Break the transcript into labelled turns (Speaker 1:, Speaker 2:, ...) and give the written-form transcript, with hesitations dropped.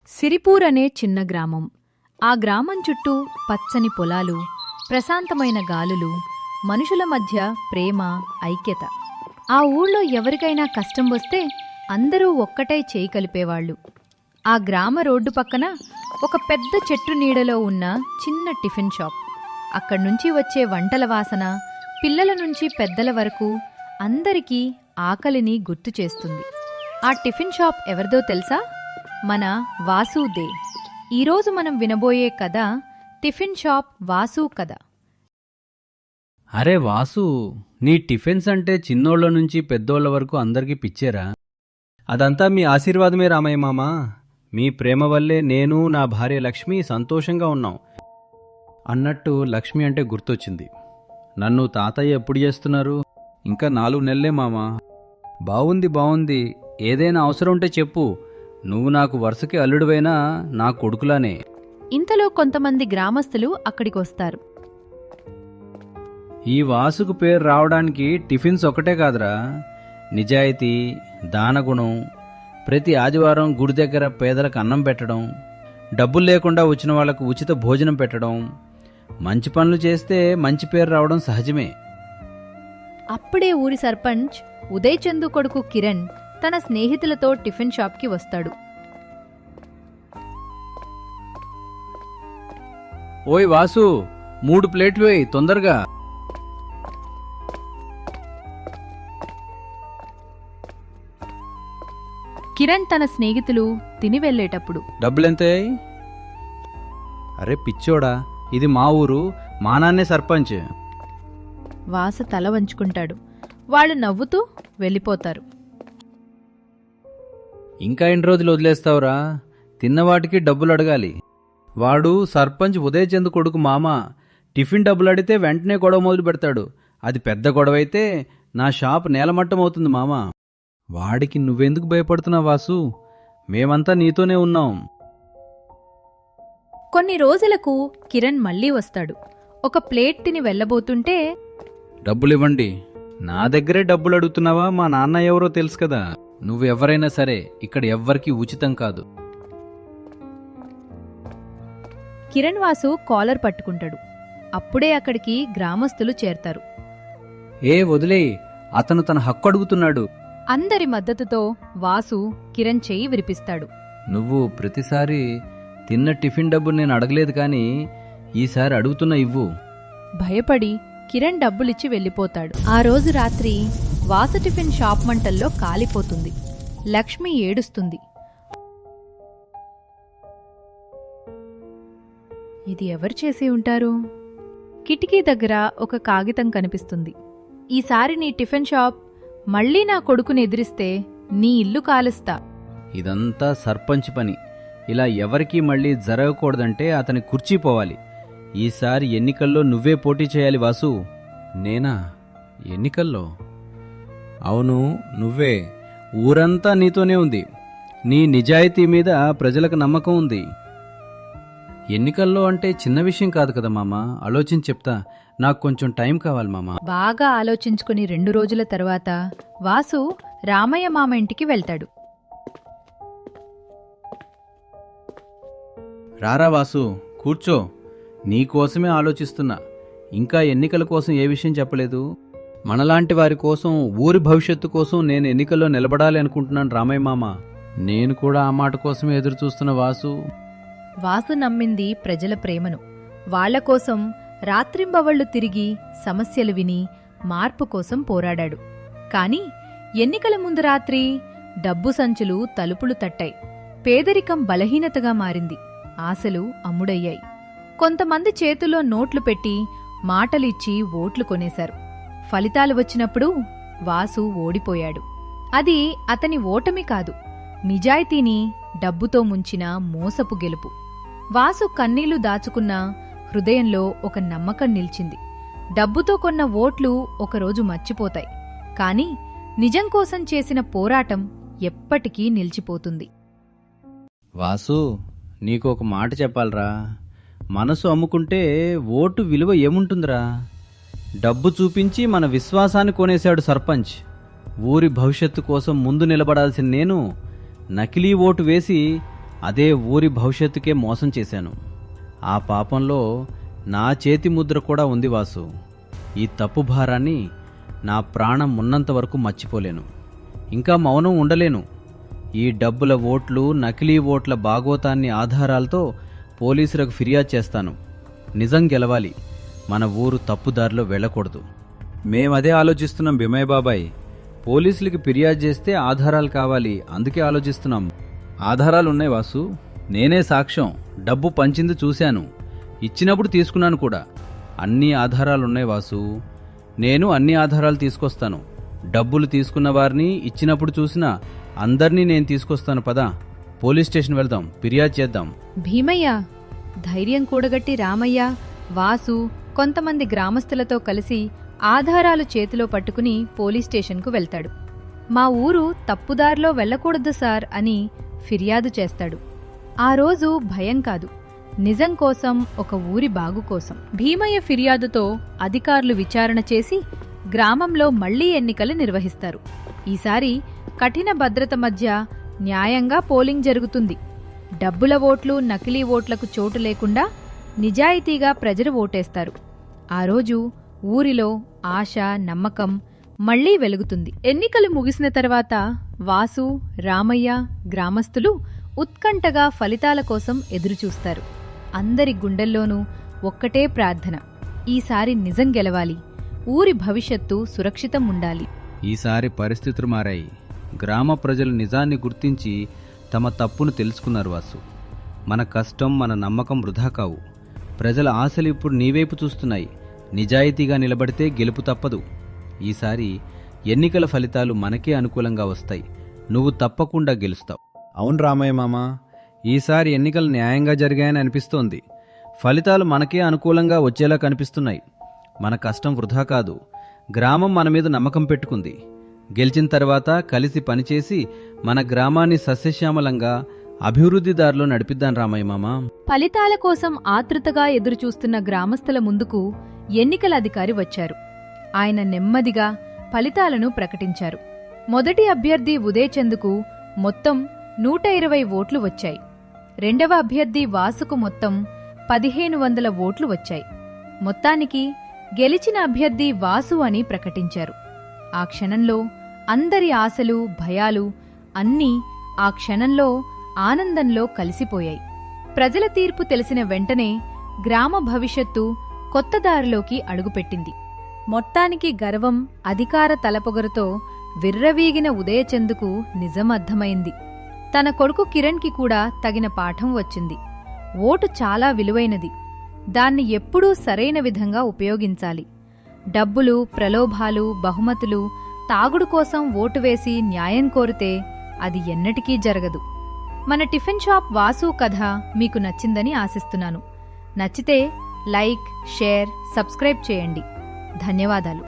Speaker 1: సిరిపూర్ అనే చిన్న గ్రామం. ఆ గ్రామం చుట్టూ పచ్చని పొలాలు, ప్రశాంతమైన గాలులు, మనుషుల మధ్య ప్రేమ, ఐక్యత. ఆ ఊళ్ళో ఎవరికైనా కష్టం వస్తే అందరూ ఒక్కటై చేయి కలిపేవాళ్లు. ఆ గ్రామ రోడ్డు పక్కన ఒక పెద్ద చెట్టు నీడలో ఉన్న చిన్న టిఫిన్ షాప్. అక్కడ్నుంచి వచ్చే వంటల వాసన పిల్లల నుంచి పెద్దల వరకు అందరికీ ఆకలిని గుర్తు చేస్తుంది. ఆ టిఫిన్ షాప్ ఎవరిదో తెలుసా? మన వాసుదే. ఈరోజు మనం వినబోయే కథ టిఫిన్ షాప్ వాసు కథ.
Speaker 2: అరే వాసు, నీ టిఫిన్స్ అంటే చిన్నోళ్ల నుంచి పెద్దోళ్ల వరకు అందరికీ పిచ్చేరా?
Speaker 3: అదంతా మీ ఆశీర్వాదమే రామయ్య మామ. మీ ప్రేమ వల్లే నేను, నా భార్య లక్ష్మి సంతోషంగా ఉన్నాం. అన్నట్టు లక్ష్మి అంటే గుర్తొచ్చింది. నన్ను తాతయ్య ఎప్పుడు చేస్తున్నారు?
Speaker 2: ఇంకా 4 నెలలే మామా.
Speaker 3: బావుంది. ఏదైనా అవసరం ఉంటే చెప్పు. నువ్వు నాకు వరుసకి అల్లుడువైనా నా కొడుకులానే.
Speaker 1: ఇంతలో కొంతమంది గ్రామస్తులు అక్కడికొస్తారు.
Speaker 3: ఈ వాసుకు పేరు రావడానికి టిఫిన్స్ ఒకటే కాదురా, నిజాయితీ, దానగుణం, ప్రతి ఆదివారం గుడి దగ్గర పేదలకు అన్నం పెట్టడం, డబ్బులు లేకుండా వచ్చిన వాళ్లకు ఉచిత భోజనం పెట్టడం, మంచి పనులు చేస్తే మంచి పేరు రావడం సహజమే.
Speaker 1: అప్పుడే ఊరి సర్పంచ్ ఉదయ్ చందు కొడుకు కిరణ్ తన స్నేహితులతో టిఫిన్ షాప్కి వస్తాడు.
Speaker 3: ఓయ్ వాసు, 3 ప్లేట్లు వేయి తొందరగా.
Speaker 1: కిరణ్ తన స్నేహితులు తిని వెళ్లేటప్పుడు,
Speaker 3: డబ్బులెంతే? అరే పిచ్చోడా, ఇది మా ఊరు, మా నాన్నే సర్పంచ్.
Speaker 1: వాసు తల వంచుకుంటాడు. వాళ్ళు నవ్వుతూ వెళ్ళిపోతారు.
Speaker 3: ఇంకా ఎన్ని రోజులు వదిలేస్తావురా? తిన్నవాటికి డబ్బులు అడగాలి. వాడు సర్పంచ్ ఉదయ్ చంద్ కొడుకు మామ. టిఫిన్ డబ్బులు అడిగితే వెంటనే గొడవ మొదలు పెడతాడు. అది పెద్ద గొడవైతే నా షాప్ నేలమట్టం అవుతుంది మామ. వాడికి నువ్వెందుకు భయపడుతున్నావు వాసు? మేమంతా నీతోనే ఉన్నాం.
Speaker 1: కొన్ని రోజులకు కిరణ్ మళ్లీ వస్తాడు. ఒక ప్లేట్ తిని వెళ్లబోతుంటే,
Speaker 3: డబ్బులివ్వండి. నా దగ్గరే డబ్బులు అడుగుతున్నావా? మా నాన్న ఎవరో తెలుసు కదా. నువ్వెవరైనా సరే, ఇక్కడ ఎవ్వరికీ ఉచితం కాదు.
Speaker 1: కిరణ్ వాసు కాలర్ పట్టుకుంటాడు. అప్పుడే అక్కడికి గ్రామస్తులు చేరతారు.
Speaker 3: వదిలేయ్, అతను తన హక్కు అడుగుతున్నాడు.
Speaker 1: అందరి మద్దతుతో వాసు కిరణ్ చెయ్యి విరిపిస్తాడు.
Speaker 3: నువ్వు ప్రతిసారి తిన్న టిఫిన్ డబ్బు నేను అడగలేదు, కానీ ఈసారి అడుగుతున్నా, ఇవ్వు.
Speaker 1: భయపడి కిరణ్ డబ్బులిచ్చి వెళ్ళిపోతాడు. ఆ రోజు రాత్రి వాసు టిఫిన్ షాప్ మంటల్లో కాలిపోతుంది. లక్ష్మి ఏడుస్తుంది. ఇది ఎవరు చేసి ఉంటారు? కిటికీ దగ్గర ఒక కాగితం కనిపిస్తుంది. ఈసారి నీ టిఫిన్ షాప్ మళ్లీ నా కొడుకుని ఎదిరిస్తే నీ ఇల్లు కాలుస్తా.
Speaker 3: ఇదంతా సర్పంచ్ పని. ఇలా ఎవరికీ మళ్ళీ జరగకూడదంటే అతని కుర్చీ పోవాలి. ఈసారి ఎన్నికల్లో నువ్వే పోటీ చేయాలి వాసు. నేనా? ఎన్నికల్లో? అవును, నువ్వే. ఊరంతా నీతోనే ఉంది. నీ నిజాయితీ మీద ప్రజలకు నమ్మకం ఉంది. ఎన్నికల్లో అంటే చిన్న విషయం కాదు కదా మామ. ఆలోచించి చెప్తా. నాకు కొంచెం టైం కావాలి మామ.
Speaker 1: బాగా ఆలోచించుకుని 2 రోజుల తర్వాత వాసు రామయ్య మామ ఇంటికి వెళ్తాడు.
Speaker 3: రారా వాసు, కూర్చో. నీకోసమే ఆలోచిస్తున్నా. ఇంకా ఎన్నికల కోసం ఏ విషయం చెప్పలేదు. మనలాంటి వారి కోసం, ఊరి భవిష్యత్తు కోసం నేను ఎన్నికల్లో నిలబడాలి అనుకుంటున్నాను రామయ్య మామ. నేను కూడా ఆ మాట కోసమే ఎదురు చూస్తున్న వాసు.
Speaker 1: వాసు నమ్మింది ప్రజల ప్రేమను. వాళ్ల కోసం రాత్రింబవళ్లు తిరిగి సమస్యలు విని మార్పు కోసం పోరాడాడు. కాని ఎన్నికల ముందు రాత్రి డబ్బు సంచులు తలుపులు తట్టాయి. పేదరికం బలహీనతగా మారింది. ఆశలు అమ్ముడయ్యాయి. కొంతమంది చేతుల్లో నోట్లు పెట్టి మాటలిచ్చి ఓట్లు కొనేశారు. ఫలితాలు వచ్చినప్పుడు వాసు ఓడిపోయాడు. అది అతని ఓటమి కాదు, నిజాయితీని డబ్బుతో ముంచిన మోసపు గెలుపు. వాసు కన్నీళ్లు దాచుకున్న హృదయంలో ఒక నమ్మకం నిలిచింది. డబ్బుతో కొన్న ఓట్లు ఒకరోజు మర్చిపోతాయి, కాని నిజం కోసం చేసిన పోరాటం ఎప్పటికీ నిలిచిపోతుంది.
Speaker 3: వాసు, నీకు ఒక మాట చెప్పాలరా. మనసు అమ్ముకుంటే ఓటు విలువ ఏముంటుందిరా? డబ్బు చూపించి మన విశ్వాసాన్ని కొనేశాడు సర్పంచ్. ఊరి భవిష్యత్తు కోసం ముందు నిలబడాల్సిన నేను నకిలీ ఓటు వేసి అదే ఊరి భవిష్యత్తుకే మోసం చేశాను. ఆ పాపంలో నా చేతి ముద్ర కూడా ఉంది వాసు. ఈ తప్పు భారాన్ని నా ప్రాణం ఉన్నంత వరకు మర్చిపోలేను. ఇంకా మౌనం ఉండలేను. ఈ డబ్బుల ఓట్లు, నకిలీ ఓట్ల బాగోతాన్ని ఆధారాలతో పోలీసులకు ఫిర్యాదు చేస్తాను. నిజం గెలవాలి. మన ఊరు తప్పుదారిలో వెళ్ళకూడదు.
Speaker 4: మేమదే ఆలోచిస్తున్నాం భీమయ్య బాబాయ్.
Speaker 3: పోలీసులకి ఫిర్యాదు చేస్తే ఆధారాలు కావాలి, అందుకే ఆలోచిస్తున్నాం. ఆధారాలున్నాయి వాసు. నేనే సాక్ష్యం. డబ్బు పంచింది చూశాను, ఇచ్చినప్పుడు తీసుకున్నాను కూడా. అన్ని ఆధారాలున్నాయి వాసు. నేను అన్ని ఆధారాలు తీసుకొస్తాను. డబ్బులు తీసుకున్న వారిని, ఇచ్చినప్పుడు చూసిన అందర్నీ నేను తీసుకొస్తాను. పద, పోలీస్ స్టేషన్ వెళ్దాం, ఫిర్యాదు చేద్దాం.
Speaker 1: భీమయ్య ధైర్యం కూడగట్టి రామయ్య, వాసు కొంతమంది గ్రామస్తులతో కలిసి ఆధారాలు చేతిలో పట్టుకుని పోలీస్ స్టేషన్కు వెళ్తాడు. మా ఊరు తప్పుదారిలో వెళ్ళకూడదు సార్ అని ఫిర్యాదు చేస్తాడు. ఆ రోజు భయం కాదు, నిజం కోసం, ఒక ఊరి బాగు కోసం. భీమయ్య ఫిర్యాదుతో అధికారులు విచారణ చేసి గ్రామంలో మళ్లీ ఎన్నికలు నిర్వహిస్తారు. ఈసారి కఠిన భద్రత మధ్య న్యాయంగా పోలింగ్ జరుగుతుంది. డబ్బుల ఓట్లు, నకిలీ ఓట్లకు చోటు లేకుండా నిజాయితీగా ప్రజలు ఓటేస్తారు. ఆ రోజు ఊరిలో ఆశ, నమ్మకం మళ్లీ వెలుగుతుంది. ఎన్నికలు ముగిసిన తర్వాత వాసు, రామయ్య, గ్రామస్తులు ఉత్కంఠగా ఫలితాల కోసం ఎదురుచూస్తారు. అందరి గుండెల్లోనూ ఒక్కటే ప్రార్థన: ఈసారి నిజం గెలవాలి, ఊరి భవిష్యత్తు సురక్షితం ఉండాలి.
Speaker 3: ఈసారి పరిస్థితులు మారాయి. గ్రామ ప్రజలు నిజాన్ని గుర్తించి తమ తప్పును తెలుసుకున్నారు వాసు. మన కష్టం, మన నమ్మకం వృధా కావు. ప్రజల ఆశలు ఇప్పుడు నీవైపు చూస్తున్నాయి. నిజాయితీగా నిలబడితే గెలుపు తప్పదు. ఈసారి ఎన్నికల ఫలితాలు మనకే అనుకూలంగా వస్తాయి. నువ్వు తప్పకుండా గెలుస్తావు.
Speaker 4: అవును రామయ్య మామ,
Speaker 3: ఈసారి ఎన్నికలు న్యాయంగా జరిగాయని అనిపిస్తోంది. ఫలితాలు మనకే అనుకూలంగా వచ్చేలా కనిపిస్తున్నాయి. మన కష్టం వృధా కాదు. గ్రామం మన మీద నమ్మకం పెట్టుకుంది. గెలిచిన తర్వాత కలిసి పనిచేసి మన గ్రామాన్ని సస్యశ్యామలంగా అభివృద్ధి దారిలో నడిపిద్దాం రామయ్య మామ.
Speaker 1: ఫలితాల కోసం ఆతృతగా ఎదురుచూస్తున్న గ్రామస్తుల ముందుకు ఎన్నికల అధికారి వచ్చారు. ఆయన నెమ్మదిగా ఫలితాలను ప్రకటించారు. మొదటి అభ్యర్థి ఉదయచంద్కు మొత్తం 120 ఓట్లు వచ్చాయి. రెండవ అభ్యర్థి వాసుకు మొత్తం 1500 ఓట్లు వచ్చాయి. మొత్తానికి గెలిచిన అభ్యర్థి వాసు అని ప్రకటించారు. ఆ క్షణంలో అందరి ఆశలు, భయాలు అన్నీ ఆ క్షణంలో ఆనందంలో కలిసిపోయాయి. ప్రజల తీర్పు తెలిసిన వెంటనే గ్రామ భవిష్యత్తు కొత్త దారిలోకి అడుగుపెట్టింది. మొత్తానికి గర్వం, అధికార తలపొగరుతో విర్రవీగిన ఉదయచందుకు నిజం అర్థమైంది. తన కొడుకు కిరణ్కి కూడా తగిన పాఠం వచ్చింది. ఓటు చాలా విలువైనది. దాన్ని ఎప్పుడూ సరైన విధంగా ఉపయోగించాలి. డబ్బులు, ప్రలోభాలు, బహుమతులు, తాగుడు కోసం ఓటు వేసి న్యాయం కోరితే అది ఎన్నటికీ జరగదు. మన టిఫిన్ షాప్ వాసు కథ మీకు నచ్చిందని ఆశిస్తున్నాను. నచ్చితే లైక్, షేర్, సబ్స్క్రైబ్ చేయండి. ధన్యవాదాలు.